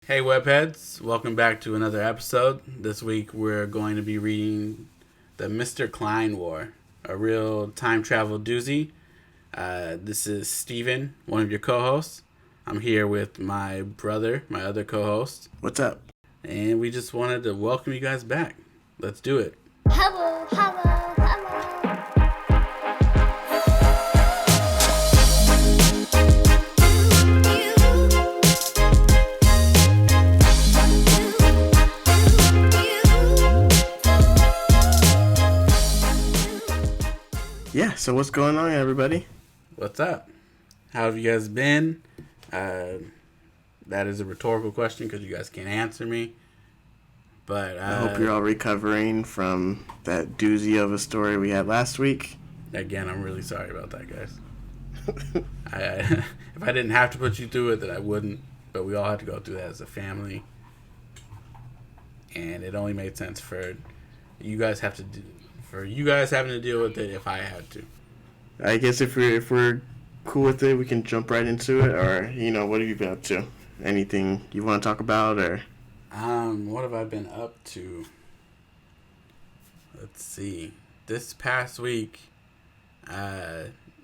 Hey webheads, welcome back to another episode. This week we're going to be reading the Mr. Kline War, a real time travel doozy. This is Steven, one of your co-hosts. I'm here with my brother, my other co-host. What's up? And we just wanted to welcome you guys back. Let's do it. Hello, hello, hello. Yeah, so what's going on, everybody? What's up? How have you guys been? That is a rhetorical question because you guys can't answer me. But I hope you're all recovering from that doozy of a story we had last week. Again, I'm really sorry about that, guys. If I didn't have to put you through it, then I wouldn't. But we all had to go through that as a family, and it only made sense for you guys having to deal with it if I had to. I guess if we're cool with it, we can jump right into it. Or what have you been up to? Anything you want to talk about, or? What have I been up to? Let's see. This past week,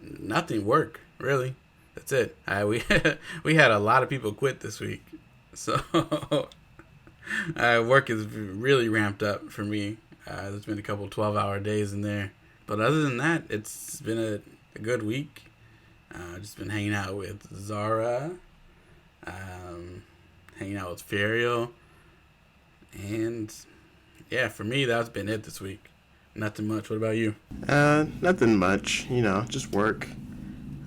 nothing. Work, really. That's it. We had a lot of people quit this week, so work is really ramped up for me. There's been a couple 12-hour days in there, but other than that, it's been a good week. Just been hanging out with Zara, hanging out with Furiel. And yeah, for me, that's been it this week. Nothing much. What about you? Nothing much. Just work.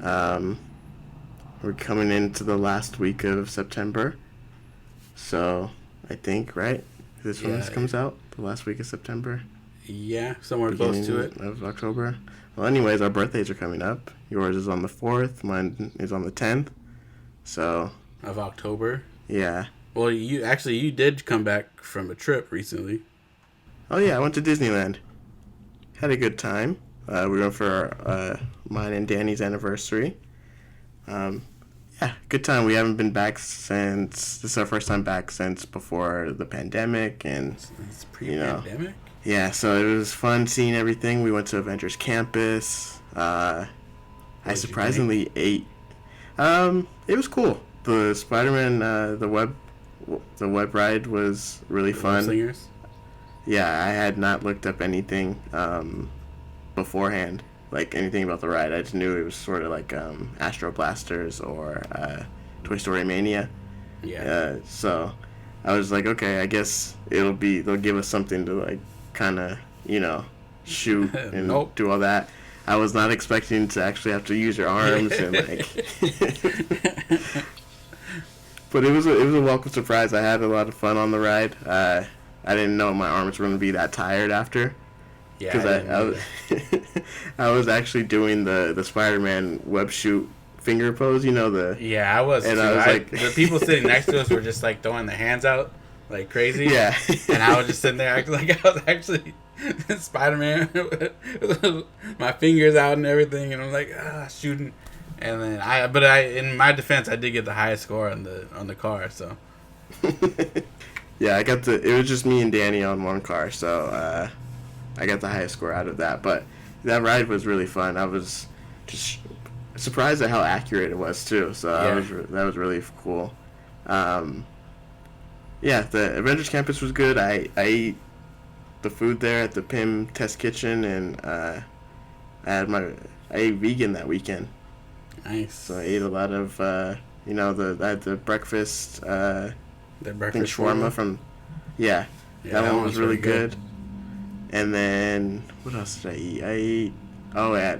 We're coming into the last week of September. So, I think, right? This comes out the last week of September. Yeah, somewhere close to it. Of October. Well, anyways, our birthdays are coming up. Yours is on the 4th. Mine is on the 10th. So. Of October? Yeah. Well, you did come back from a trip recently. Oh, yeah, I went to Disneyland. Had a good time. We went for mine and Danny's anniversary. Yeah, good time. We haven't been back since... This is our first time back since before the pandemic. And, it's pre-pandemic? Yeah, so it was fun seeing everything. We went to Avengers Campus. I surprisingly ate. It was cool. The Spider-Man, the web ride was really fun. Slingers? Yeah, I had not looked up anything beforehand, like anything about the ride. I just knew it was sort of like Astro Blasters or Toy Story Mania. Yeah. So I was like, okay, I guess they'll give us something to like kind of shoot and do all that. I was not expecting to actually have to use your arms and like. But it was a welcome surprise. I had a lot of fun on the ride. I didn't know my arms were going to be that tired after. Yeah, because I was actually doing the Spider-Man web shoot finger pose. Yeah, I was. And too. I was like, the people sitting next to us were just like throwing their hands out like crazy. Yeah. And I was just sitting there acting like I was actually Spider-Man with my fingers out and everything, and I'm like shooting. And then in my defense, I did get the highest score on the car. So. Yeah, it was just me and Danny on one car, so I got the highest score out of that. But that ride was really fun. I was just surprised at how accurate it was too. So that was really cool. Yeah, the Avengers Campus was good. I ate the food there at the PIM Test Kitchen, and I ate vegan that weekend. Nice. So I ate a lot of I had the breakfast. The breakfast shawarma from. Yeah, that one was really good. And then what else did I eat? I ate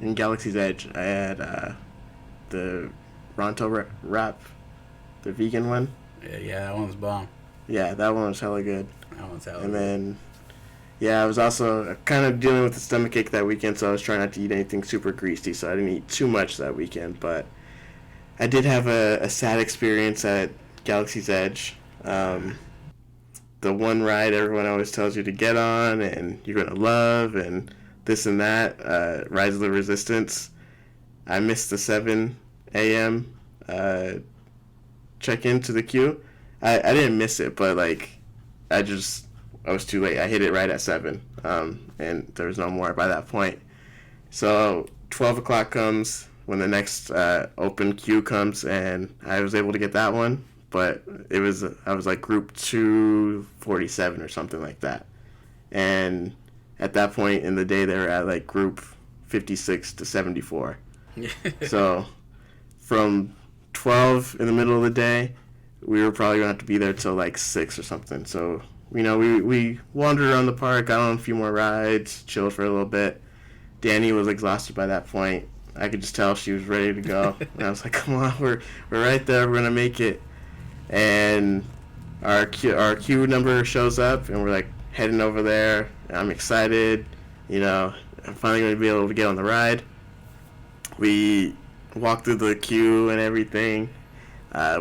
in Galaxy's Edge. I had the Ronto wrap, the vegan one. Yeah, that one's bomb. Yeah, that one was hella good. That one's hella good. And then, yeah, I was also kind of dealing with the stomachache that weekend, so I was trying not to eat anything super greasy, so I didn't eat too much that weekend. But I did have a sad experience at Galaxy's Edge. The one ride everyone always tells you to get on and you're going to love and this and that, Rise of the Resistance. I missed the 7 a.m. check into the queue. I didn't miss it, but like I was too late. I hit it right at 7, and there was no more by that point. So 12 o'clock comes when the next open queue comes, and I was able to get that one. But I was like group 247 or something like that. And at that point in the day, they were at like group 56 to 74. So from 12 in the middle of the day, we were probably going to have to be there till like 6 or something. So, we wandered around the park, got on a few more rides, chilled for a little bit. Danny was exhausted by that point. I could just tell she was ready to go. And I was like, come on, we're right there. We're going to make it. And our queue number shows up, and we're like heading over there. I'm excited. I'm finally going to be able to get on the ride. We walk through the queue and everything.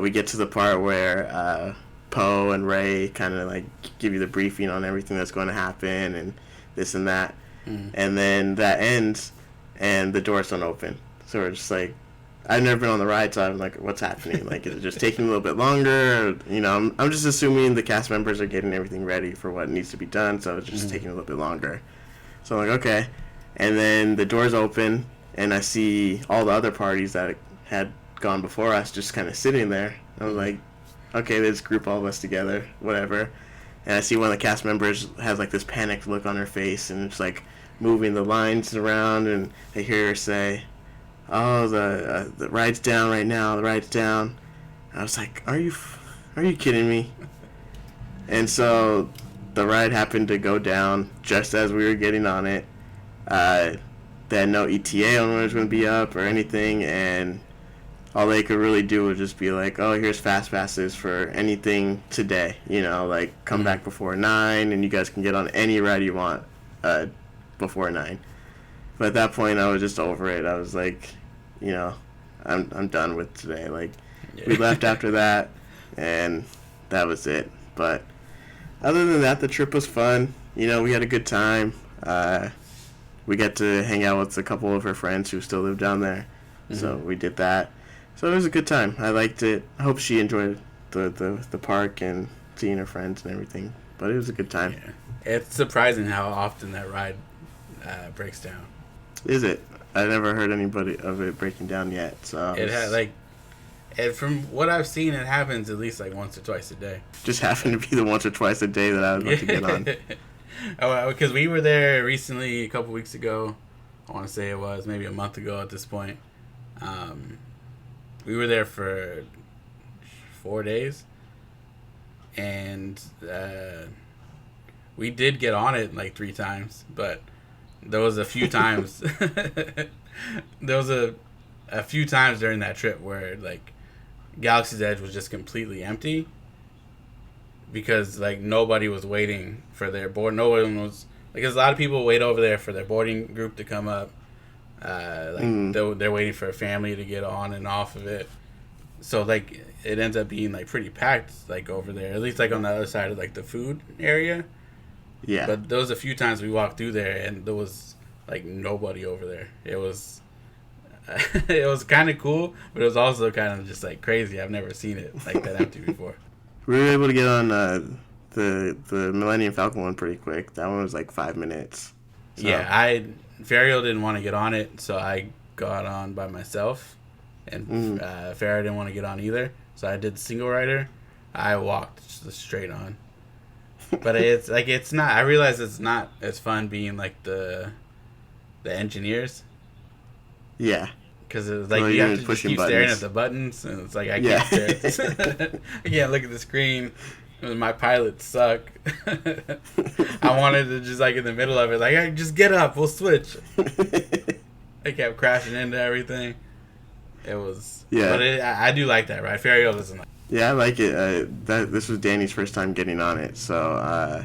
We get to the part where Poe and Ray kind of like give you the briefing on everything that's going to happen and this and that. And then that ends, and the doors don't open. So we're just like, I've never been on the ride, so I'm like, what's happening? Like, is it just taking a little bit longer? I'm just assuming the cast members are getting everything ready for what needs to be done, so it's just taking a little bit longer. So I'm like, okay. And then the doors open, and I see all the other parties that had gone before us just kind of sitting there. I was like, okay, let's group all of us together, whatever. And I see one of the cast members has like this panicked look on her face, and it's like moving the lines around, and I hear her say, "Oh, the ride's down right now. The ride's down." I was like, "Are you kidding me?" And so the ride happened to go down just as we were getting on it. They had no ETA on when it was going to be up or anything, and all they could really do was just be like, "Oh, here's fast passes for anything today. Like come back before 9, and you guys can get on any ride you want before 9." But at that point, I was just over it. I was like, I'm done with today. Like, we left after that, and that was it. But other than that, the trip was fun. We had a good time. We got to hang out with a couple of her friends who still live down there. So we did that. So it was a good time. I liked it. I hope she enjoyed the park and seeing her friends and everything. But it was a good time. Yeah. It's surprising how often that ride breaks down. Is it? I never heard anybody of it breaking down yet. So it had and from what I've seen, it happens at least like once or twice a day. Just happened to be the once or twice a day that I was about to get on. Because we were there recently, a couple weeks ago. I want to say it was maybe a month ago at this point. We were there for 4 days, and we did get on it like 3 times, but there was a few times there was a few times during that trip where like Galaxy's Edge was just completely empty because like nobody was waiting for their board. No one was because a lot of people wait over there for their boarding group to come up. They're waiting for a family to get on and off of it, so like it ends up being like pretty packed like over there, at least like on the other side of like the food area. Yeah. But there was a few times we walked through there and there was like nobody over there. It was it was kind of cool, but it was also kind of just like crazy. I've never seen it like that empty before. We were able to get on the Millennium Falcon one pretty quick. That one was like 5 minutes. So. Yeah, Fariel didn't want to get on it, so I got on by myself, and Farrah didn't want to get on either, so I did single rider. I walked just straight on, but it's not. I realize it's not as fun being like the engineers. Yeah, because it's like you have to just keep staring at the buttons, and it's like I can't stare. I can't look at the screen. My pilots suck. I wanted to just like in the middle of it, like, hey, just get up, we'll switch. They kept crashing into everything. It was but I do like that, right? Fariel doesn't like. Yeah, I like it. This was Danny's first time getting on it, so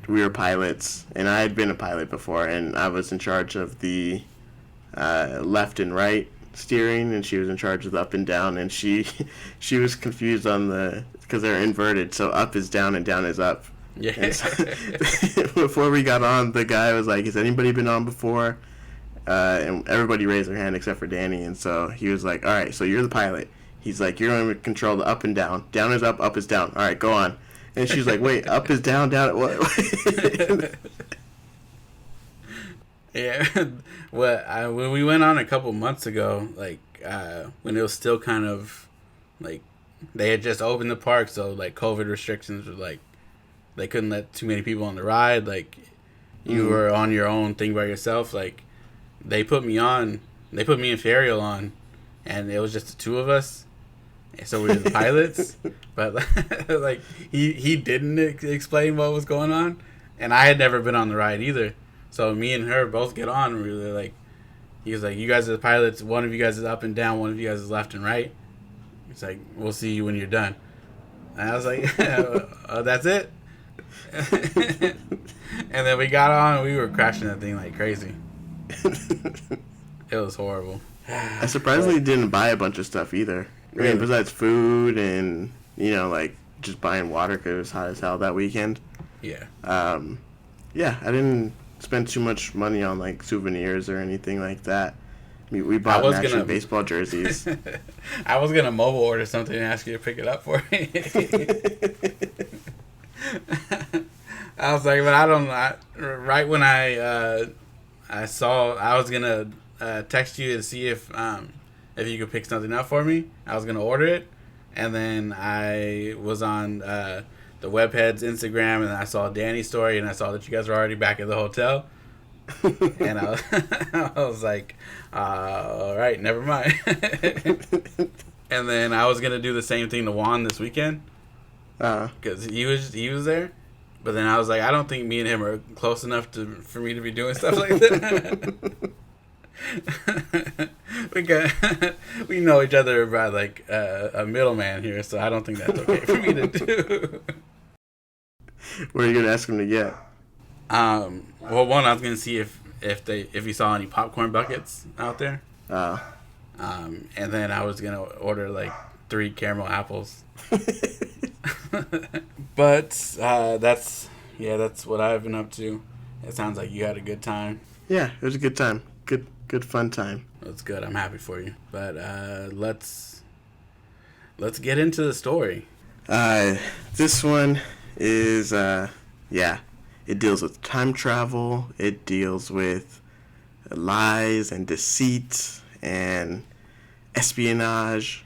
we were pilots, and I had been a pilot before, and I was in charge of the left and right steering, and she was in charge of the up and down, and she was confused on because they're inverted, so up is down and down is up. Yeah. So, before we got on, the guy was like, "Has anybody been on before?" And everybody raised their hand except for Danny, and so he was like, "All right, so you're the pilot. He's like, you're going to control the up and down. Down is up is down. All right, go on. And she's like, wait, up is down, down. What? Yeah. When we went on a couple months ago, like when it was still kind of like they had just opened the park, so like COVID restrictions were like they couldn't let too many people on the ride. Like you were on your own thing by yourself. Like they put me and Fariel on, and it was just the two of us. So we were the pilots, but like he didn't explain what was going on, and I had never been on the ride either. So me and her both get on. And really like he was like, "You guys are the pilots. One of you guys is up and down. One of you guys is left and right." He's like, "We'll see you when you're done." And I was like, "Oh, that's it." And then we got on, and we were crashing that thing like crazy. It was horrible. I surprisingly didn't buy a bunch of stuff either. Really? I mean, besides food and, like just buying water because it was hot as hell that weekend. Yeah. Yeah, I didn't spend too much money on like souvenirs or anything like that. We bought matching baseball jerseys. I was gonna mobile order something and ask you to pick it up for me. I was like, but right when I saw, I was gonna text you to see if you could pick something up for me. I was gonna order it, and then I was on the Webhead's Instagram, and I saw Danny's story, and I saw that you guys were already back at the hotel. And I was like, all right, never mind. And then I was gonna do the same thing to Juan this weekend because he was there. But then I was like, I don't think me and him are close enough for me to be doing stuff like that. We know each other by like a middleman here, so I don't think that's okay for me to do. What are you gonna ask him to get? Well, one, I was gonna see if you saw any popcorn buckets out there. And then I was gonna order like 3 caramel apples. But that's what I've been up to. It sounds like you had a good time. Yeah, it was a good time. Good fun time. That's good. I'm happy for you. But let's get into the story. This one is it deals with time travel. It deals with lies and deceit and espionage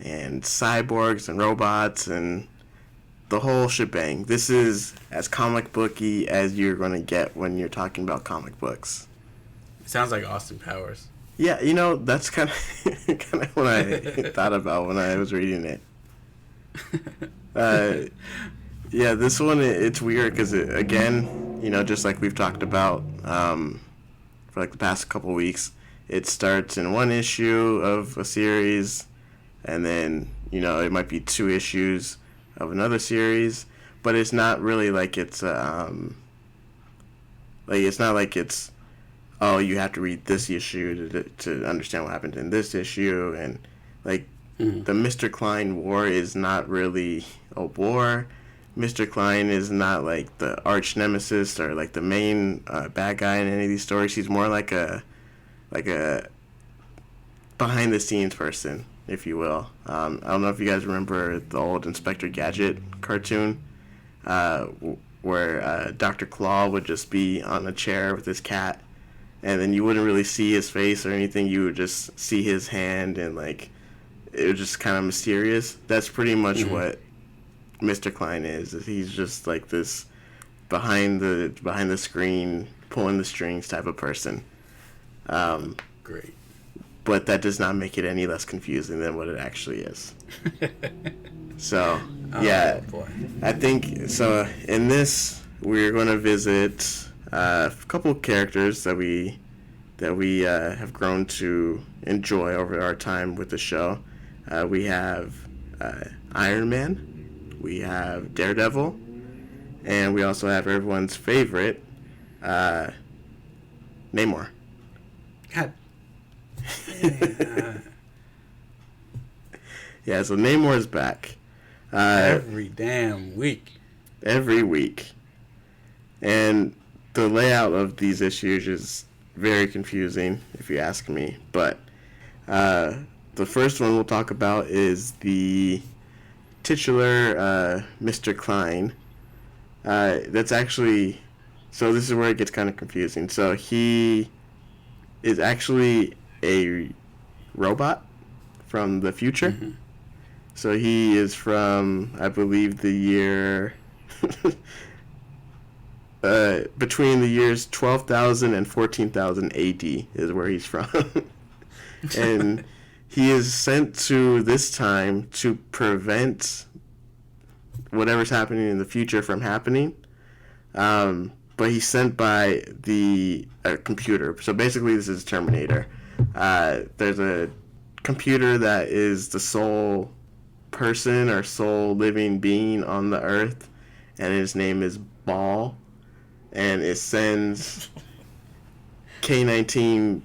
and cyborgs and robots and the whole shebang. This is as comic booky as you're going to get when you're talking about comic books. It sounds like Austin Powers. Yeah, that's kind of what I thought about when I was reading it. Yeah, this one, it's weird because, again, just like we've talked about for like the past couple weeks, it starts in one issue of a series, and then, it might be 2 issues of another series, but it's not really like it's, it's not like it's, oh, you have to read this issue to understand what happened in this issue, and, like, the Mr. Kline War is not really a war. Mr. Kline is not like the arch nemesis or like the main bad guy in any of these stories. He's more like a behind the scenes person, if you will. I don't know if you guys remember the old Inspector Gadget cartoon, where Dr. Claw would just be on a chair with his cat, and then you wouldn't really see his face or anything. You would just see his hand, and like it was just kind of mysterious. That's pretty much what Mr. Kline is. He's just like this behind the screen, pulling the strings type of person. Great. But that does not make it any less confusing than what it actually is. So, yeah, boy. I think so. In this, we're going to visit a couple of characters that we have grown to enjoy over our time with the show. We have Iron Man. We have Daredevil, and we also have everyone's favorite, Namor. God. Yeah, so Namor is back. Every damn week. Every week. And the layout of these issues is very confusing, if you ask me. But the first one we'll talk about is the titular Mr. Kline. That's actually, so this is where it gets kind of confusing. So he is actually a robot from the future. Mm-hmm. So he is from, I believe, the year between the years 12,000 and 14,000 AD is where he's from. And he is sent to this time to prevent whatever's happening in the future from happening. But he's sent by the computer. So basically, this is Terminator. There's a computer that is the sole person or sole living being on the Earth, and his name is Ball. And it sends K-19,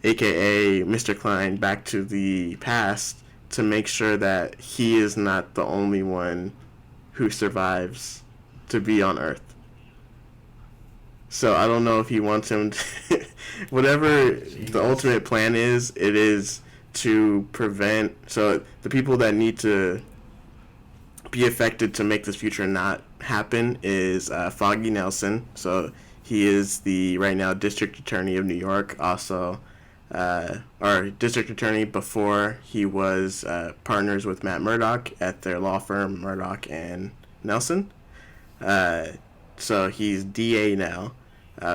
aka Mr. Kline, back to the past to make sure that he is not the only one who survives to be on Earth. So I don't know if he wants him to whatever the ultimate plan is, it is to prevent, so the people that need to be affected to make this future not happen is Foggy Nelson. So he is the right now district attorney of New York, also or district attorney before he was partners with Matt Murdock at their law firm Murdock and Nelson. So he's DA now,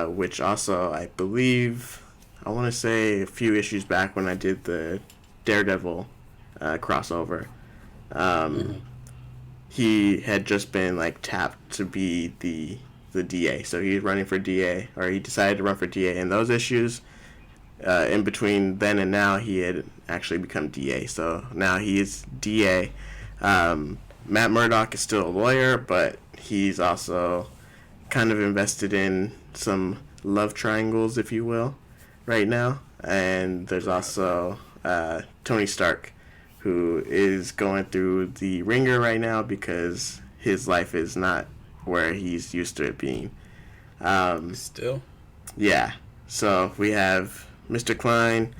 which also I believe, I want to say a few issues back when I did the Daredevil crossover, he had just been like tapped to be the DA. So he's running for DA, or he decided to run for DA in those issues. In between then and now, he had actually become DA. So now he is DA. Matt Murdock is still a lawyer, but he's also kind of invested in some love triangles, if you will, right now. And there's also Tony Stark, who is going through the ringer right now because his life is not where he's used to it being. Still? Yeah. So we have Mr. Kline,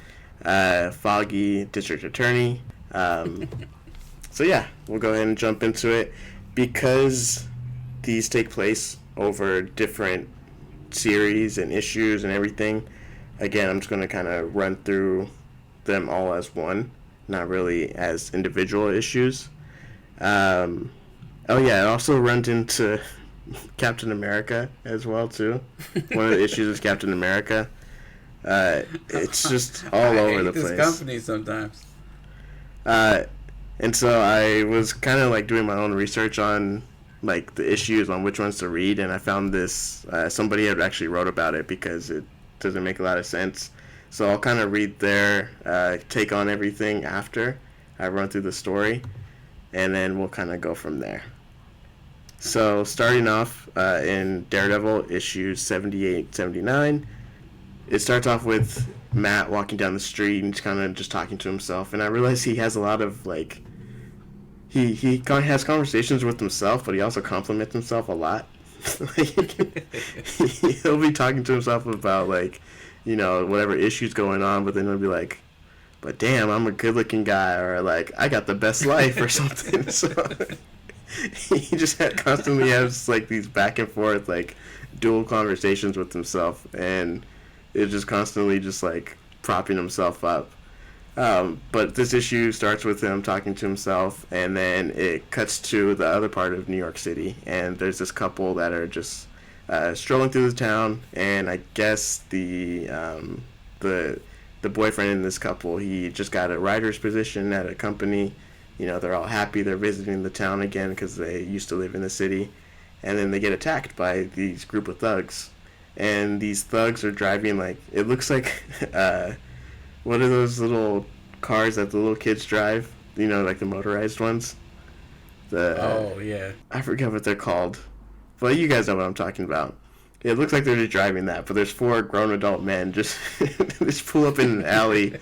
Foggy, District Attorney. So yeah, we'll go ahead and jump into it. Because these take place over different series and issues and everything, again, I'm just going to kind of run through them all as one, not really as individual issues. Oh yeah, it also runs into Captain America as well too. One of the issues is Captain America. It's just all over the place. This company sometimes. And so I was kind of like doing my own research on like the issues on which ones to read, and I found this. Somebody had actually wrote about it because it doesn't make a lot of sense. So I'll kind of read their take on everything after I run through the story, and then we'll kind of go from there. So starting off in Daredevil issues 78, 79, it starts off with Matt walking down the street and kind of just talking to himself, and I realize he has a lot of like he has conversations with himself, but he also compliments himself a lot. He'll be talking to himself about like, you know, whatever issue's going on, but then he'll be like, but damn, I'm a good-looking guy, or like, I got the best life, or something. So he just constantly has like these back and forth like dual conversations with himself, and it's just constantly just like propping himself up. But this issue starts with him talking to himself, and then it cuts to the other part of New York City, and there's this couple that are just strolling through the town, and I guess the boyfriend in this couple, he just got a writer's position at a company. You know, they're all happy, they're visiting the town again because they used to live in the city, and then they get attacked by these group of thugs, and these thugs are driving like, it looks like what are those little cars that the little kids drive? You know, like the motorized ones? Oh, yeah. I forget what they're called. But you guys know what I'm talking about. It looks like they're just driving that, but there's 4 grown adult men just pull up in an alley,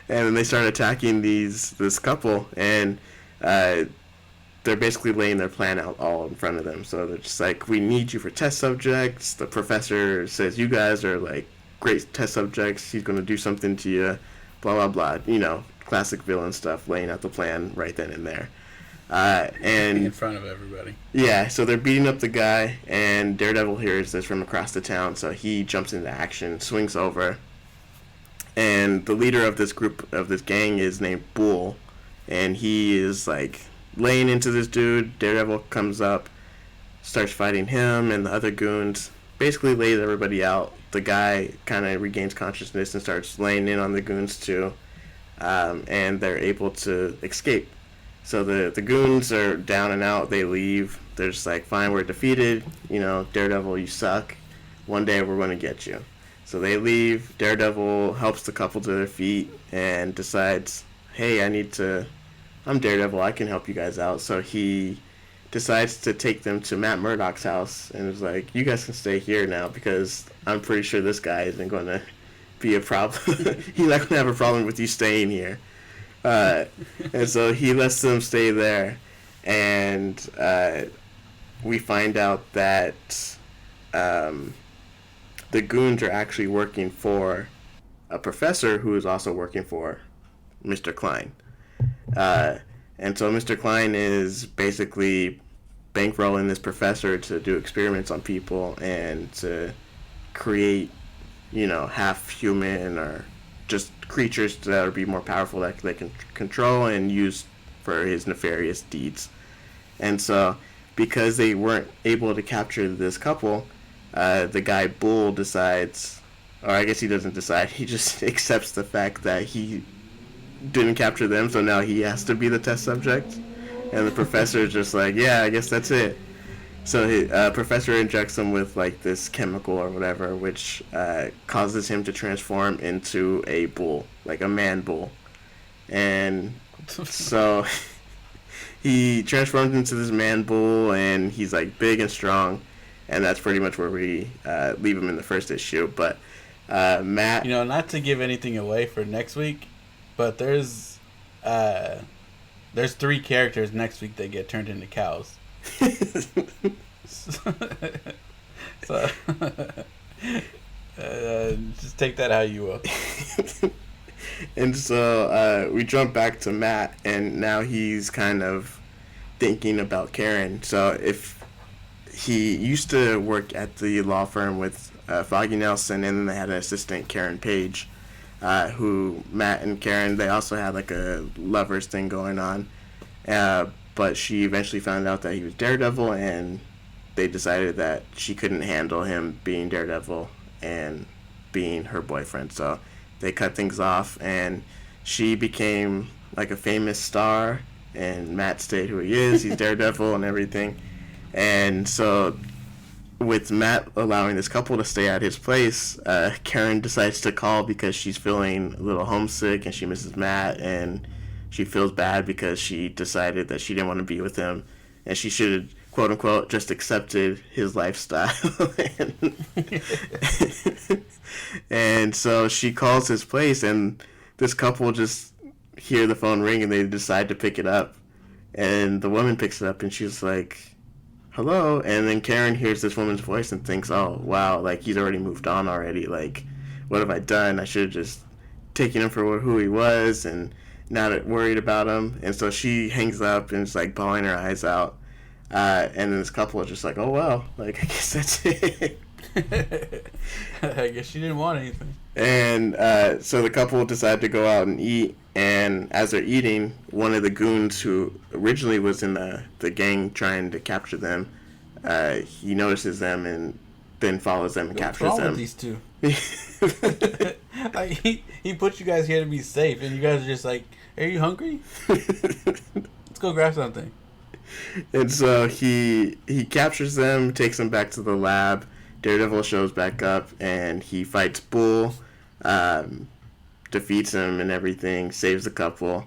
and then they start attacking this couple, and they're basically laying their plan out all in front of them. So they're just like, we need you for test subjects. The professor says, you guys are like great test subjects. He's going to do something to you. Blah, blah, blah. You know, classic villain stuff, laying out the plan right then and there. And in front of everybody. Yeah, so they're beating up the guy, and Daredevil hears this from across the town, so he jumps into action, swings over, and the leader of this group, of this gang, is named Bull, and he is, like, laying into this dude. Daredevil comes up, starts fighting him and the other goons, basically lays everybody out. The guy kind of regains consciousness and starts laying in on the goons, too, and they're able to escape. So the goons are down and out. They leave. They're just like, fine, we're defeated. You know, Daredevil, you suck. One day we're going to get you. So they leave. Daredevil helps the couple to their feet and decides, hey, I'm Daredevil. I can help you guys out. So he decides to take them to Matt Murdock's house and is like, you guys can stay here now because I'm pretty sure this guy isn't going to be a problem. He's not going to have a problem with you staying here. And so he lets them stay there, and we find out that the goons are actually working for a professor who is also working for Mr. Kline. And so Mr. Kline is basically bankrolling this professor to do experiments on people and to create, half human or just creatures that would be more powerful that they can control and use for his nefarious deeds. And so, because they weren't able to capture this couple, the guy Bull decides, or I guess he doesn't decide, he just accepts the fact that he didn't capture them, so now he has to be the test subject. And the professor is just like, yeah, I guess that's it. So the professor injects him with like this chemical or whatever, which causes him to transform into a bull, like a man bull. And so he transforms into this man bull, and he's like big and strong. And that's pretty much where we leave him in the first issue. But Matt, not to give anything away for next week, but there's 3 characters next week that get turned into cows. So just take that how you will. And so we jump back to Matt, and now he's kind of thinking about Karen. So if he used to work at the law firm with Foggy Nelson, and then they had an assistant, Karen Page, who Matt and Karen, they also had like a lovers thing going on. But she eventually found out that he was Daredevil, and they decided that she couldn't handle him being Daredevil and being her boyfriend. So they cut things off, and she became like a famous star, and Matt stayed who he is. He's Daredevil and everything. And so with Matt allowing this couple to stay at his place, Karen decides to call because she's feeling a little homesick and she misses Matt, and she feels bad because she decided that she didn't want to be with him, and she should have, quote unquote, just accepted his lifestyle. And so she calls his place, and this couple just hear the phone ring, and they decide to pick it up. And the woman picks it up, and she's like, hello. And then Karen hears this woman's voice and thinks, oh, wow, like, he's already moved on already. Like, what have I done? I should have just taken him for who he was and not worried about him. And so she hangs up and is like bawling her eyes out. And then this couple is just like, oh, well, like, I guess that's it. I guess she didn't want anything. And so the couple decide to go out and eat. And as they're eating, one of the goons who originally was in the gang trying to capture them, he notices them and then follows them and captures them. What's wrong with these two? Like, he put you guys here to be safe, and you guys are just like, are you hungry? Let's go grab something. And so he captures them, takes them back to the lab. Daredevil shows back up, and he fights Bull, defeats him and everything, saves the couple,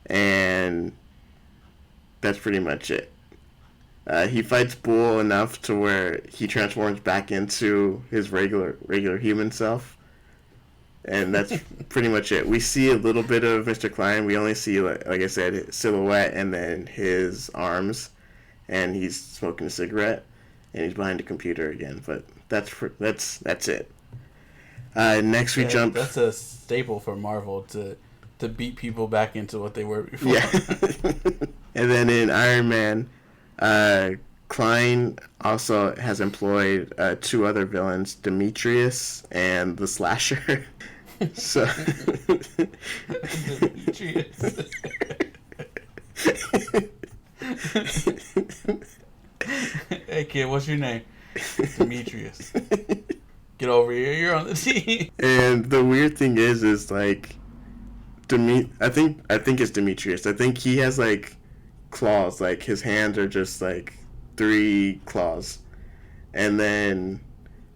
and that's pretty much it. He fights Bull enough to where he transforms back into his regular human self, and that's pretty much it. We see a little bit of Mr. Kline. We only see, like I said, his silhouette and then his arms, and he's smoking a cigarette, and he's behind a computer again. But that's it. Next we jump. That's a staple for Marvel to to beat people back into what they were before. Yeah. And then in Iron Man, Kline also has employed two other villains, Demetrius and the Slasher. So Demetrius. Hey kid, what's your name? Demetrius. Get over here. You're on the team. And the weird thing is like, I think it's Demetrius. I think he has like claws. Like his hands are just like 3 claws, and then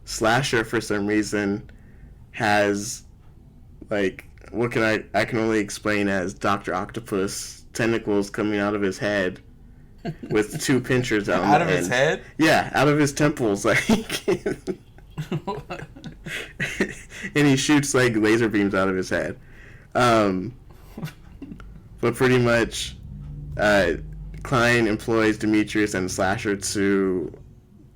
Slasher for some reason has like, what can I can only explain as Dr. Octopus tentacles coming out of his head with 2 pinchers out. Out of his head? Yeah, out of his temples, like. And he shoots like laser beams out of his head. But pretty much, Kline employs Demetrius and Slasher to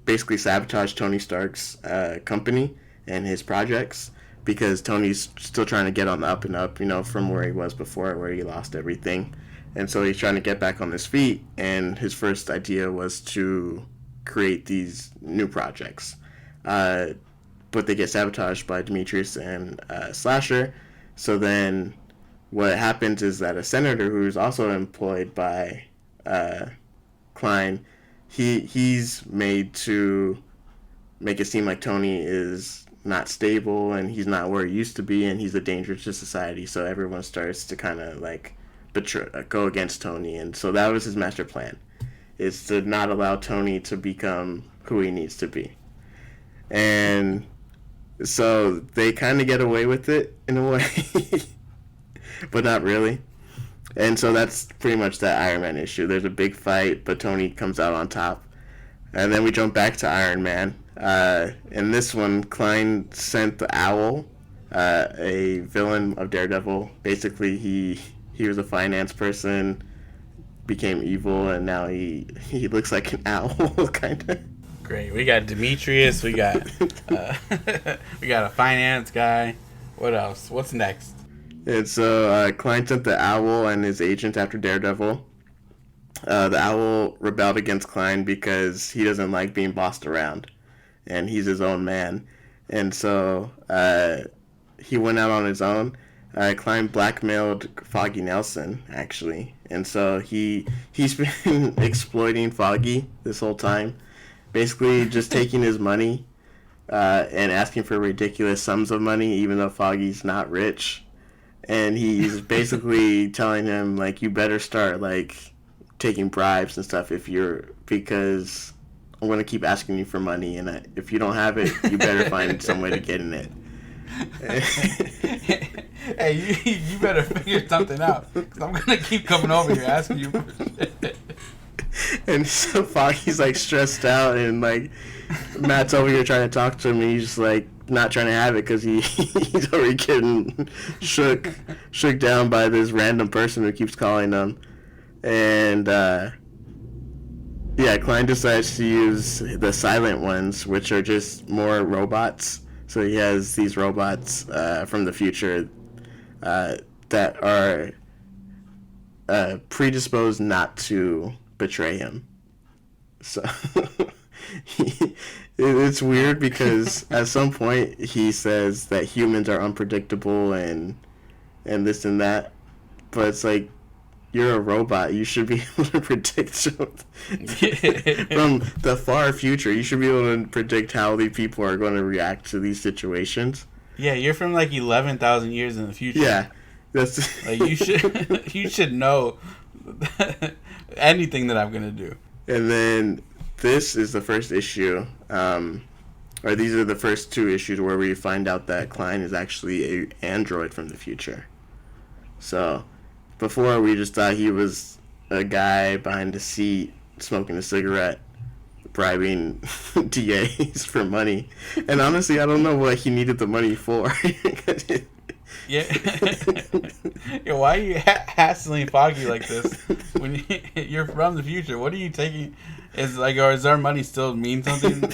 basically sabotage Tony Stark's company and his projects, because Tony's still trying to get on the up and up, from where he was before, where he lost everything. And so he's trying to get back on his feet, and his first idea was to create these new projects. But they get sabotaged by Demetrius and Slasher. So then what happens is that a senator who's also employed by Kline, he's made to make it seem like Tony is not stable and he's not where he used to be, and he's a danger to society. So everyone starts to kind of like go against Tony. And so that was his master plan, is to not allow Tony to become who he needs to be. And so they kind of get away with it in a way, but not really. And so that's pretty much that Iron Man issue. There's a big fight, but Tony comes out on top. And then we jump back to Iron Man. In this one, Kline sent the Owl, a villain of Daredevil. Basically, he was a finance person, became evil, and now he looks like an owl, kind of. Great. We got Demetrius. We got a finance guy. What else? What's next? And so Kline sent the Owl and his agent after Daredevil. The Owl rebelled against Kline because he doesn't like being bossed around, and he's his own man. And so he went out on his own. Kline blackmailed Foggy Nelson, actually. And so he's been exploiting Foggy this whole time. Basically just taking his money and asking for ridiculous sums of money, even though Foggy's not rich. And he's basically telling him, like, you better start, like, taking bribes and stuff because I'm going to keep asking you for money, and if you don't have it, you better find some way to get in it. Hey, you better figure something out, because I'm going to keep coming over here asking you for shit. And so Foggy's like stressed out, and like Matt's over here trying to talk to him, and he's just like not trying to have it because he's already getting shook down by this random person who keeps calling him. And Kline decides to use the Silent Ones, which are just more robots. So he has these robots from the future that are predisposed not to betray him. So it's weird because at some point he says that humans are unpredictable and this and that, but it's like, you're a robot. You should be able to predict from the far future. You should be able to predict how the people are going to react to these situations. Yeah, you're from like 11,000 years in the future. Yeah, that's like you should know anything that I'm gonna do. And then this is the first issue, or these are the first 2 issues where we find out that Kline is actually an android from the future. So before we just thought he was a guy behind a seat smoking a cigarette, bribing DAs for money. And honestly, I don't know what he needed the money for. Yeah. Yeah, why are you hassling Foggy like this when you're from the future? What are you taking? Is our money still mean something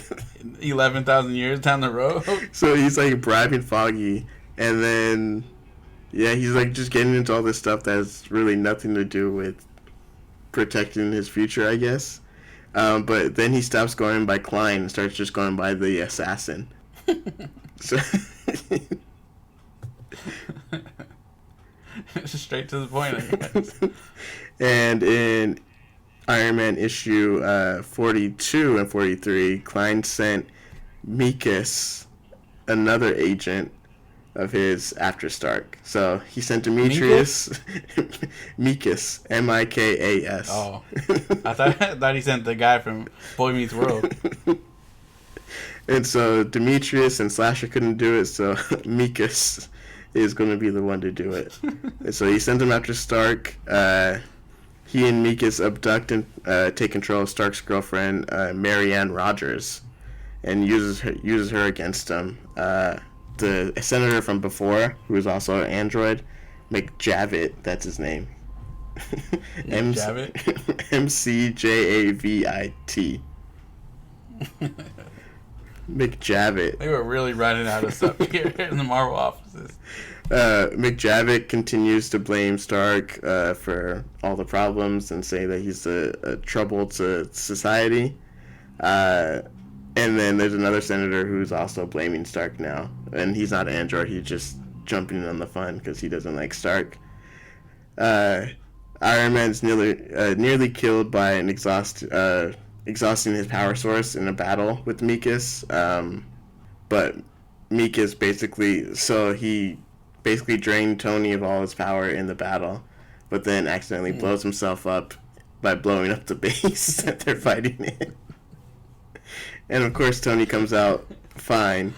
11,000 years down the road? So he's like bribing Foggy, and then Yeah, he's like just getting into all this stuff that has really nothing to do with protecting his future, I guess. But then he stops going by Kline and starts just going by the assassin. So Straight to the point, I guess. and in Iron Man issue 42 and 43, Kline sent Mikas, another agent of his, after Stark. So he sent Demetrius, Mikas, Mikas. Oh, I thought he sent the guy from Boy Meets World. And so Demetrius and Slasher couldn't do it, so Mikas is going to be the one to do it. And so he sent him after Stark. He and Mikas abduct and take control of Stark's girlfriend, Marianne Rogers, and uses her against him. The senator from before, who is also an android, McJavit, that's his name. McJavit? McJavit. McJavit. They were really running out of stuff here in the Marvel offices. McJavit continues to blame Stark for all the problems and say that he's a trouble to society. And then there's another senator who's also blaming Stark now. And he's not an android, he's just jumping in on the fun because he doesn't like Stark. Iron Man's nearly killed by an exhausting his power source in a battle with Mikas. But Mikas he basically drained Tony of all his power in the battle, but then accidentally blows himself up by blowing up the base that they're fighting in. And of course, Tony comes out fine.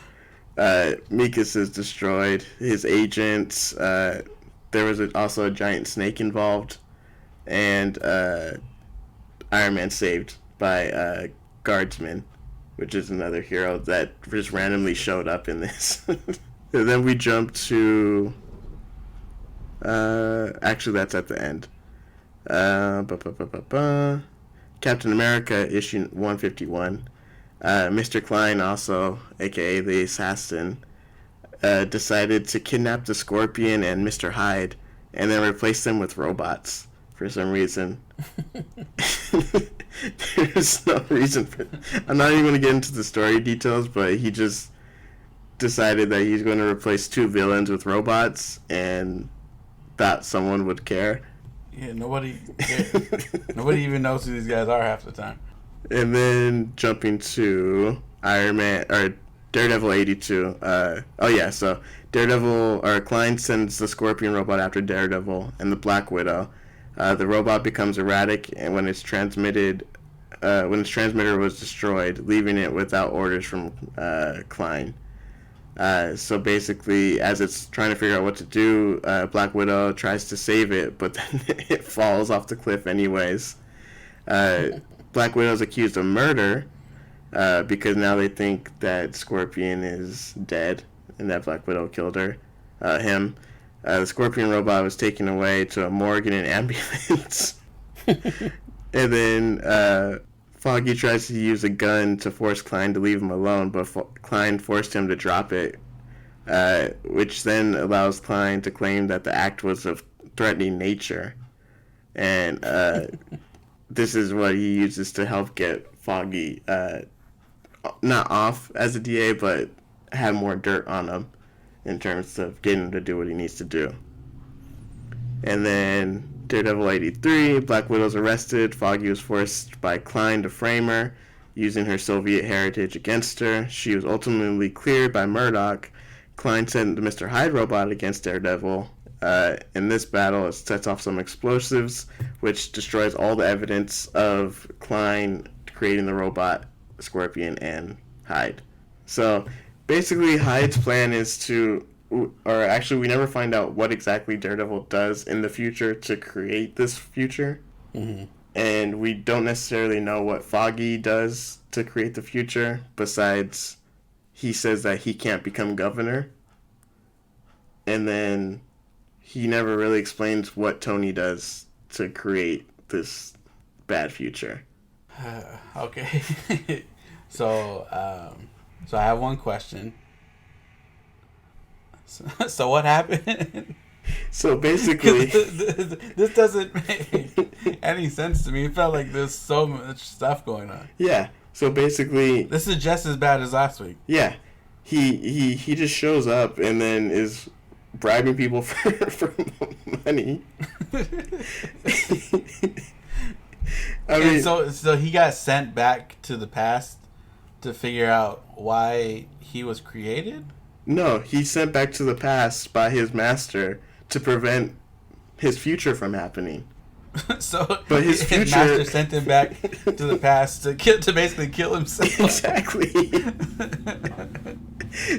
Mikas is destroyed. His agents. There was also a giant snake involved, and Iron Man saved by Guardsman, which is another hero that just randomly showed up in this. And then we jump to. Actually, that's at the end. Captain America issue 151. Mr. Kline, also, aka the assassin, decided to kidnap the Scorpion and Mr. Hyde and then replace them with robots for some reason. There's no reason for it. I'm not even going to get into the story details, but he just decided that he's going to replace two villains with robots and thought someone would care. Yeah, nobody even knows who these guys are half the time. And then jumping to Iron Man or Daredevil 82. So Daredevil or Kline sends the Scorpion robot after Daredevil and the Black Widow. The robot becomes erratic, and when its transmitter was destroyed, leaving it without orders from Kline. So basically, as it's trying to figure out what to do, Black Widow tries to save it, but then it falls off the cliff anyways. Black Widow is accused of murder because now they think that Scorpion is dead and that Black Widow killed him. The Scorpion robot was taken away to a morgue in an ambulance. And then Foggy tries to use a gun to force Kline to leave him alone, but Kline forced him to drop it, which then allows Kline to claim that the act was of threatening nature. And this is what he uses to help get Foggy not off as a DA, but have more dirt on him in terms of getting him to do what he needs to do. And then Daredevil 83, Black Widow's arrested. Foggy was forced by Kline to frame her, using her Soviet heritage against her. She was ultimately cleared by Murdoch. Kline sent the Mr. Hyde robot against Daredevil. In this battle, it sets off some explosives, which destroys all the evidence of Kline creating the robot, Scorpion, and Hyde. So, basically, Hyde's plan is to... Or actually, we never find out what exactly Daredevil does in the future to create this future. Mm-hmm. And we don't necessarily know what Foggy does to create the future, besides he says that he can't become governor. And then he never really explains what Tony does to create this bad future. Okay. So I have one question. So what happened? So basically, this doesn't make any sense to me. It felt like there's so much stuff going on. yeah. So basically, This is just as bad as last week. yeah, he just shows up and then is bribing people for money. I mean, And so he got sent back to the past to figure out why he was created. no, he's sent back to the past by his master to prevent his future from happening. So, But his future- master sent him back to the past to basically kill himself. Exactly.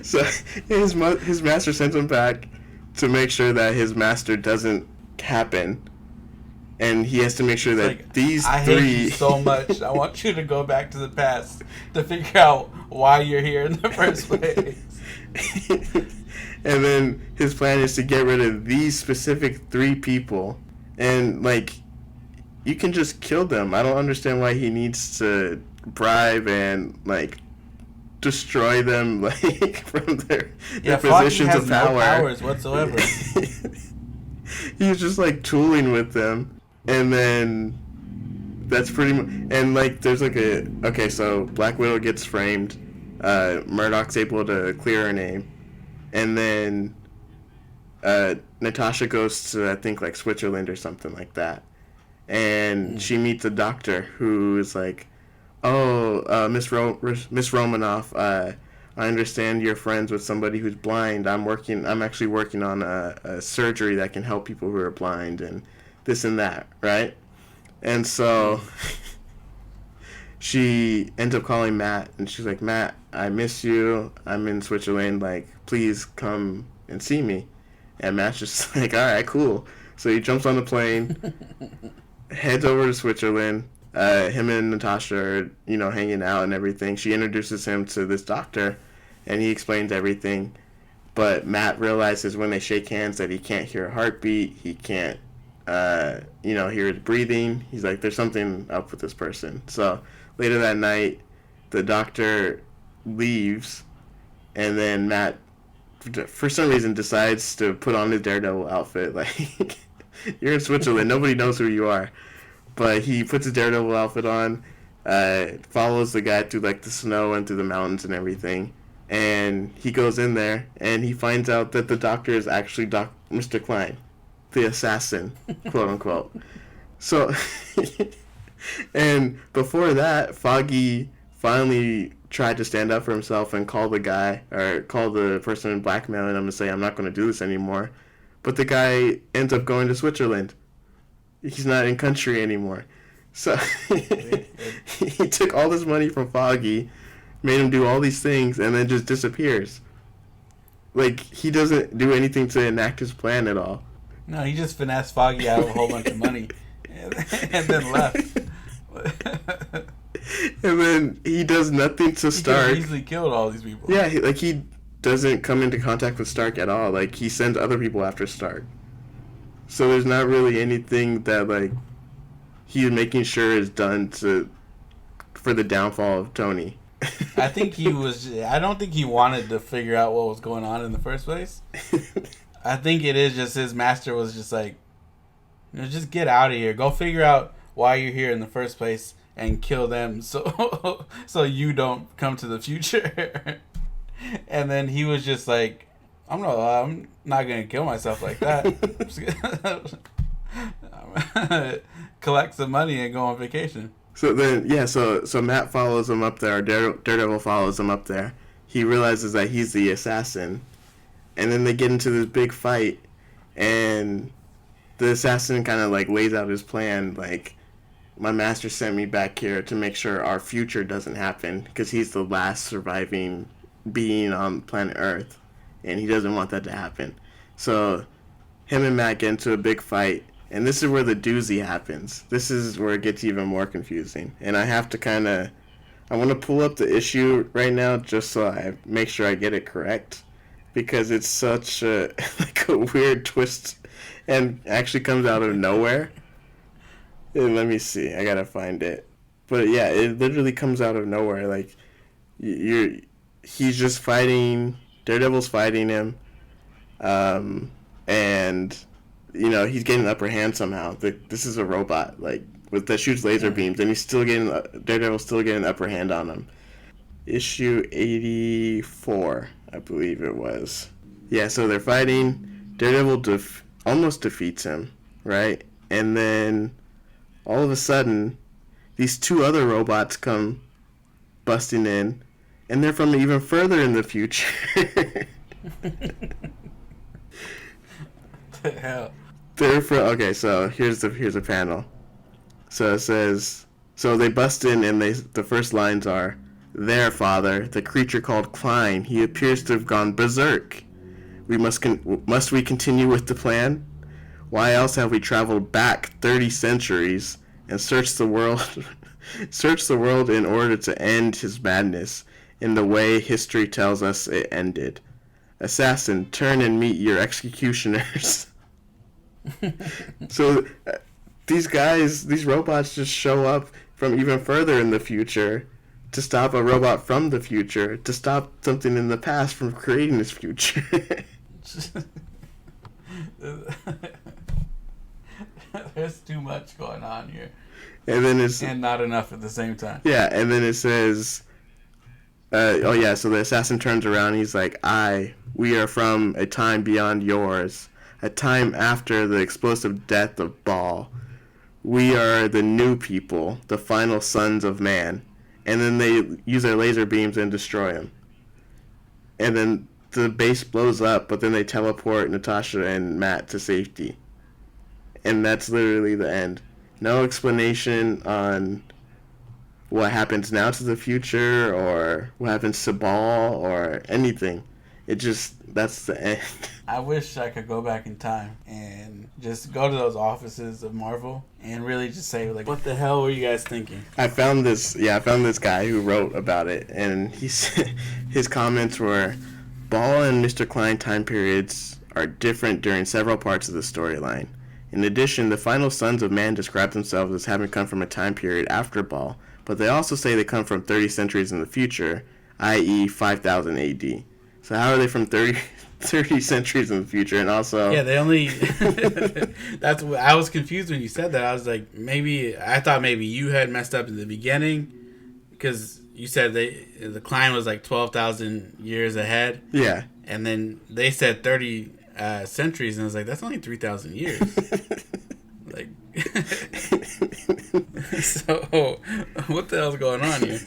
So his master sent him back to make sure that his master doesn't happen, and he has to make sure that Like, these I three. hate you so much. I want you to go back to the past to figure out why you're here in the first place. And then his plan is to get rid of these specific three people, and like, you can just kill them. I don't understand why he needs to bribe and like destroy them like from their positions has of no power. powers whatsoever. He's just like tooling with them, and then that's pretty much. And like, there's like so Black Widow gets framed. Murdoch's able to clear her name, and then Natasha goes to, I think, like Switzerland or something like that, and she meets a doctor who is like, "Oh, Miss Romanoff, I understand you're friends with somebody who's blind. I'm actually working on a surgery that can help people who are blind, and this and that, right?" And so she ends up calling Matt, and she's like, "Matt, I miss you. I'm in Switzerland. Like, please come and see me." And Matt's just like, "All right, cool." So he jumps on the plane, heads over to Switzerland. Him and Natasha are, hanging out and everything. She introduces him to this doctor, and he explains everything. But Matt realizes when they shake hands that he can't hear a heartbeat. He can't, hear his breathing. He's like, there's something up with this person. So later that night, the doctor leaves, and then Matt, for some reason, decides to put on his Daredevil outfit. Like, you're in Switzerland. Nobody knows who you are. But he puts his Daredevil outfit on, follows the guy through like the snow and through the mountains and everything, and he goes in there and he finds out that the doctor is actually Mr. Kline, the assassin, quote unquote. So, and before that, Foggy finally tried to stand up for himself and call the guy, or call the person blackmailing him and say, "I'm not going to do this anymore." But the guy ends up going to Switzerland. He's not in country anymore. So he took all this money from Foggy, made him do all these things, and then just disappears. Like, he doesn't do anything to enact his plan at all. No, he just finessed Foggy out of a whole bunch of money and then left. And then he does nothing to Stark. He easily killed all these people. Yeah, he doesn't come into contact with Stark at all. Like, he sends other people after Stark. So there's not really anything that, like, he's making sure is done for the downfall of Tony. I don't think he wanted to figure out what was going on in the first place. I think it is just his master was just like, just get out of here. Go figure out why you're here in the first place and kill them so you don't come to the future. And then he was just like, I'm not gonna kill myself like that. I'm gonna collect some money and go on vacation. So then, so Matt follows him up there. Daredevil follows him up there. He realizes that he's the assassin, and then they get into this big fight, and the assassin kind of like lays out his plan. Like, my master sent me back here to make sure our future doesn't happen, because he's the last surviving being on planet Earth, and he doesn't want that to happen. So him and Matt get into a big fight, and this is where the doozy happens. This is where it gets even more confusing. And I have to I want to pull up the issue right now just so I make sure I get it correct, because it's such a weird twist and actually comes out of nowhere. And let me see. I gotta find it. But yeah, it literally comes out of nowhere. Like, he's just fighting. Daredevil's fighting him. and he's getting the upper hand somehow. This is a robot that shoots laser beams, and Daredevil's still getting the upper hand on him. Issue 84, I believe it was. Yeah, so they're fighting. Daredevil almost defeats him, right? And then all of a sudden, these two other robots come busting in, and they're from even further in the future. The hell? They're from so here's a panel. So it says, so they bust in, and the first lines are, "There, Father, the creature called Kline. He appears to have gone berserk. Must we continue with the plan? Why else have we traveled back 30 centuries and searched the world in order to end his madness in the way history tells us it ended? Assassin, turn and meet your executioners." So these robots just show up from even further in the future to stop a robot from the future, to stop something in the past from creating this future. There's too much going on here. And not enough at the same time. Yeah, and then it says, so the assassin turns around and he's like, we are from a time beyond yours, a time after the explosive death of Baal. We are the new people, the final sons of man. And then they use their laser beams and destroy him. And then the base blows up, but then they teleport Natasha and Matt to safety. And that's literally the end. No explanation on what happens now to the future, or what happens to Baal, or anything. That's the end. I wish I could go back in time and just go to those offices of Marvel and really just say, like, what the hell were you guys thinking? I found this guy who wrote about it, and his comments were, Baal and Mr. Kline time periods are different during several parts of the storyline. In addition, the final sons of man describe themselves as having come from a time period after Baal, but they also say they come from 30 centuries in the future, i.e. 5000 AD. So how are they from 30 centuries in the future? And also... Yeah, they only... I was confused when you said that. I was like, I thought maybe you had messed up in the beginning, because you said the Kline was like 12,000 years ahead. Yeah. And then they said 30 centuries, and I was like, that's only 3,000 years. Like... So, what the hell's going on here?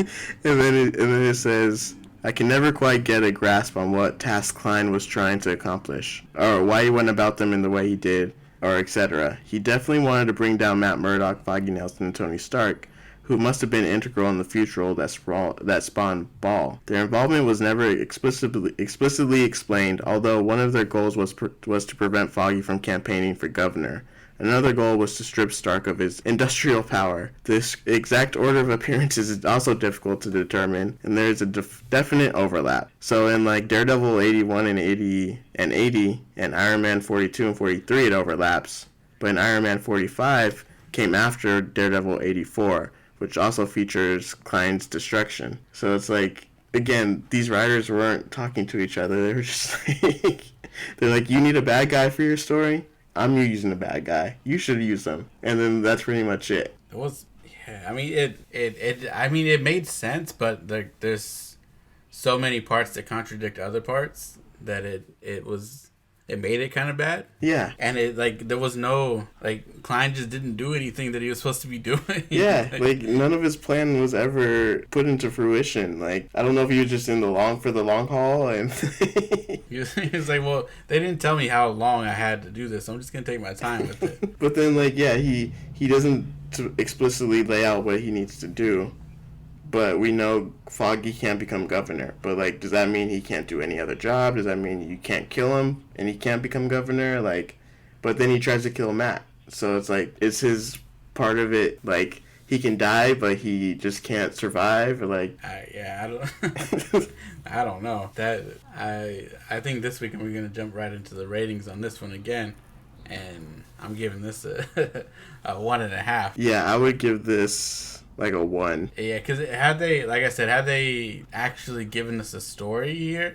And then it says... I can never quite get a grasp on what task Kline was trying to accomplish, or why he went about them in the way he did, or etc. He definitely wanted to bring down Matt Murdock, Foggy Nelson, and Tony Stark, who must have been integral in the future that spawned Baal. Their involvement was never explicitly explained, although one of their goals was to prevent Foggy from campaigning for governor. Another goal was to strip Stark of his industrial power. This exact order of appearances is also difficult to determine, and there is a definite overlap. So in like Daredevil 81 and 80 and Iron Man 42 and 43 it overlaps, but in Iron Man 45 came after Daredevil 84, which also features Kline's destruction. So it's like, again, these writers weren't talking to each other. They were just like, they're like, you need a bad guy for your story? I'm using a bad guy. You should use them. And then that's pretty much it. It was, yeah. I mean, it made sense, but there's so many parts that contradict other parts that it made it kind of bad. Yeah. And there was no, Kline just didn't do anything that he was supposed to be doing. Yeah, none of his plan was ever put into fruition. I don't know if he was just in for the long haul, and... he was like, well, they didn't tell me how long I had to do this, so I'm just going to take my time with it. But then, he doesn't explicitly lay out what he needs to do. But we know Foggy can't become governor. But, does that mean he can't do any other job? Does that mean you can't kill him and he can't become governor? But then he tries to kill Matt. So it's is his part of it, he can die, but he just can't survive? I don't... I don't know. I think this week we're going to jump right into the ratings on this one again. And I'm giving this a 1.5. Yeah, I would give this... like a 1. Yeah, because had they actually given us a story here,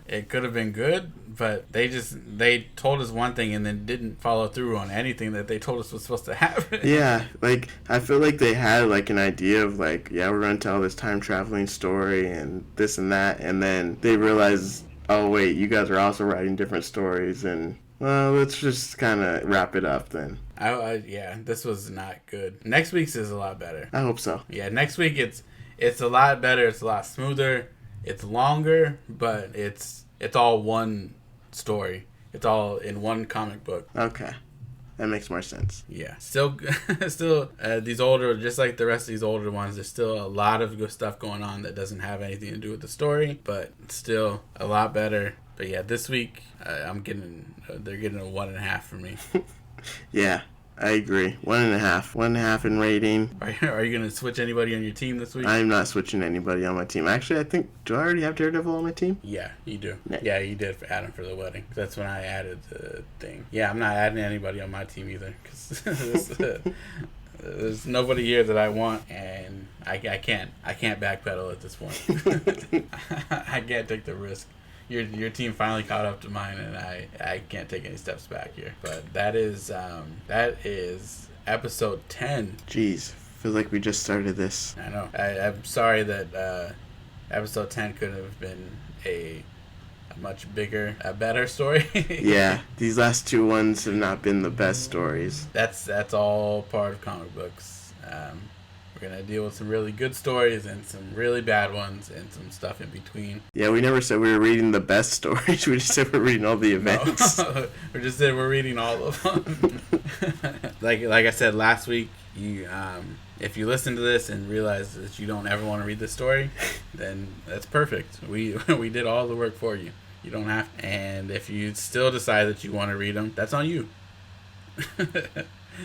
it could have been good. But they told us one thing and then didn't follow through on anything that they told us was supposed to happen. Yeah, like I feel like they had like an idea of like, yeah, we're gonna tell this time traveling story and this and that, and then they realized, oh wait, you guys are also writing different stories, and well, let's just kind of wrap it up then. Yeah, this was not good. Next week's is a lot better. I hope so. Yeah, next week it's a lot better. It's a lot smoother. It's longer, but it's all one story. It's all in one comic book. Okay, that makes more sense. Yeah, still these older, just like the rest of these older ones, there's still a lot of good stuff going on that doesn't have anything to do with the story, but still a lot better. But yeah, this week they're getting a 1.5 from me. Yeah, I agree. 1.5. 1.5 in rating. Are you gonna switch anybody on your team this week? I'm not switching anybody on my team. Actually, I think, do I already have Daredevil on my team? Yeah, you do. Yeah. Yeah, you did add him for the wedding. That's when I added the thing. Yeah, I'm not adding anybody on my team either, because there's nobody here that I want, and I can't backpedal at this point. I can't take the risk. Your team finally caught up to mine, and I can't take any steps back here. But that is episode 10. Jeez, feel like we just started this. I know. I'm sorry that episode 10 could have been a much bigger, a better story. Yeah, these last 2 ones have not been the best stories. That's all part of comic books. We're gonna deal with some really good stories and some really bad ones and some stuff in between. Yeah, we never said we were reading the best stories. We just said we're reading all the events. No. We just said we're reading all of them. like I said last week, you if you listen to this and realize that you don't ever want to read this story, then that's perfect. We did all the work for you. You don't have to. And if you still decide that you want to read them, that's on you.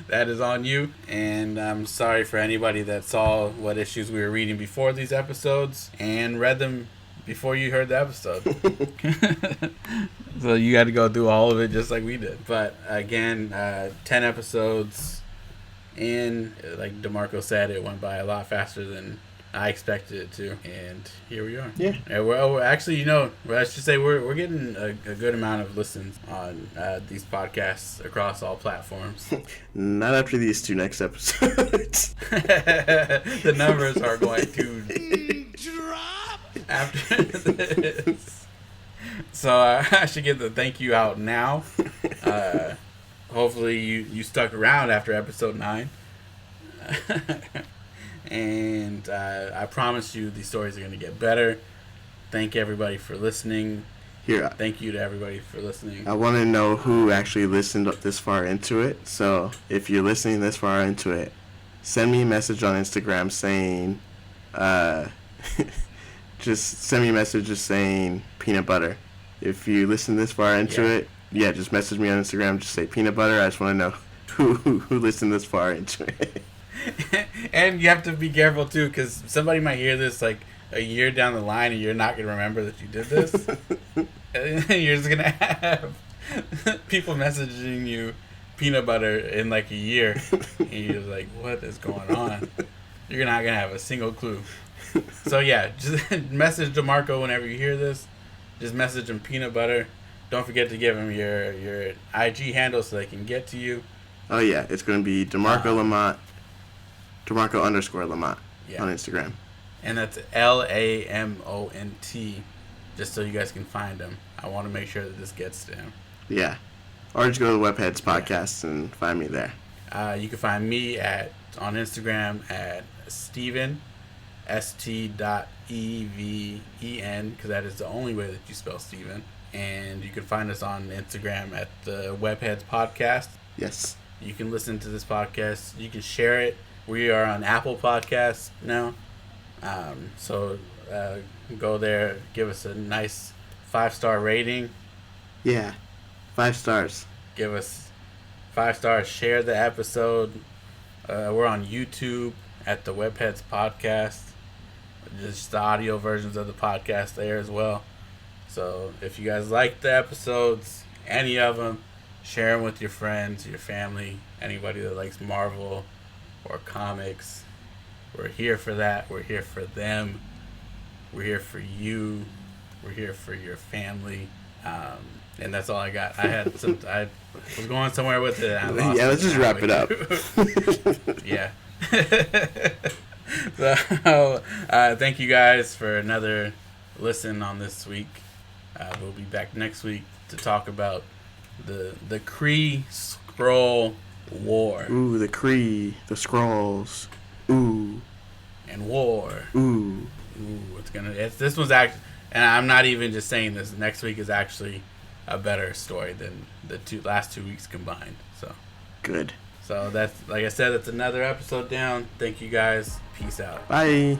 That is on you. And I'm sorry for anybody that saw what issues we were reading before these episodes and read them before you heard the episode. So you got to go through all of it just like we did. But again, 10 episodes. And like DeMarco said, it went by a lot faster than I expected it to, and here we are. Yeah. And we're actually, let's just say we're getting a good amount of listens on these podcasts across all platforms. Not after these 2 next episodes. The numbers are going to drop after this. So I should get the thank you out now. Hopefully you stuck around after episode 9. And I promise you these stories are going to get better. Thank everybody for listening. Here, Thank you to everybody for listening. I want to know who actually listened this far into it. So if you're listening this far into it, send me a message on Instagram saying, just send me a message just saying peanut butter. If you listen this far into it, just message me on Instagram. Just say peanut butter. I just want to know who listened this far into it. And you have to be careful too, because somebody might hear this like a year down the line, and you're not going to remember that you did this. And you're just going to have people messaging you peanut butter in like a year, and you're like, what is going on? You're not going to have a single clue. So yeah, just message DeMarco whenever you hear this. Just message him peanut butter. Don't forget to give him your IG handle so they can get to you. Oh yeah, it's going to be DeMarco Lamont. DeMarco_Lamont on Instagram. And that's LAMONT, just so you guys can find him. I want to make sure that this gets to him. Yeah. Or just go to the Webheads podcast and find me there. You can find me on Instagram at Steven, st.even, because that is the only way that you spell Steven. And you can find us on Instagram at the Webheads podcast. Yes. You can listen to this podcast. You can share it. We are on Apple Podcasts now. So go there, give us a nice 5-star rating. Yeah, 5 stars. Give us 5 stars. Share the episode. We're on YouTube at the Webheads Podcast. Just the audio versions of the podcast there as well. So if you guys like the episodes, any of them, share them with your friends, your family, anybody that likes Marvel or comics We're here for that. We're here for them. We're here for you. We're here for your family. And that's all I got. I was going somewhere with it. And I lost let's just wrap it up. Yeah. So, thank you guys for another listen on this week. We'll be back next week to talk about the Kree Skrull War. Ooh, the Kree, the Skrulls. Ooh. And war. Ooh. This one's actually, and I'm not even just saying this. Next week is actually a better story than the last 2 weeks combined. So good. So that's, like I said, that's another episode down. Thank you guys. Peace out. Bye.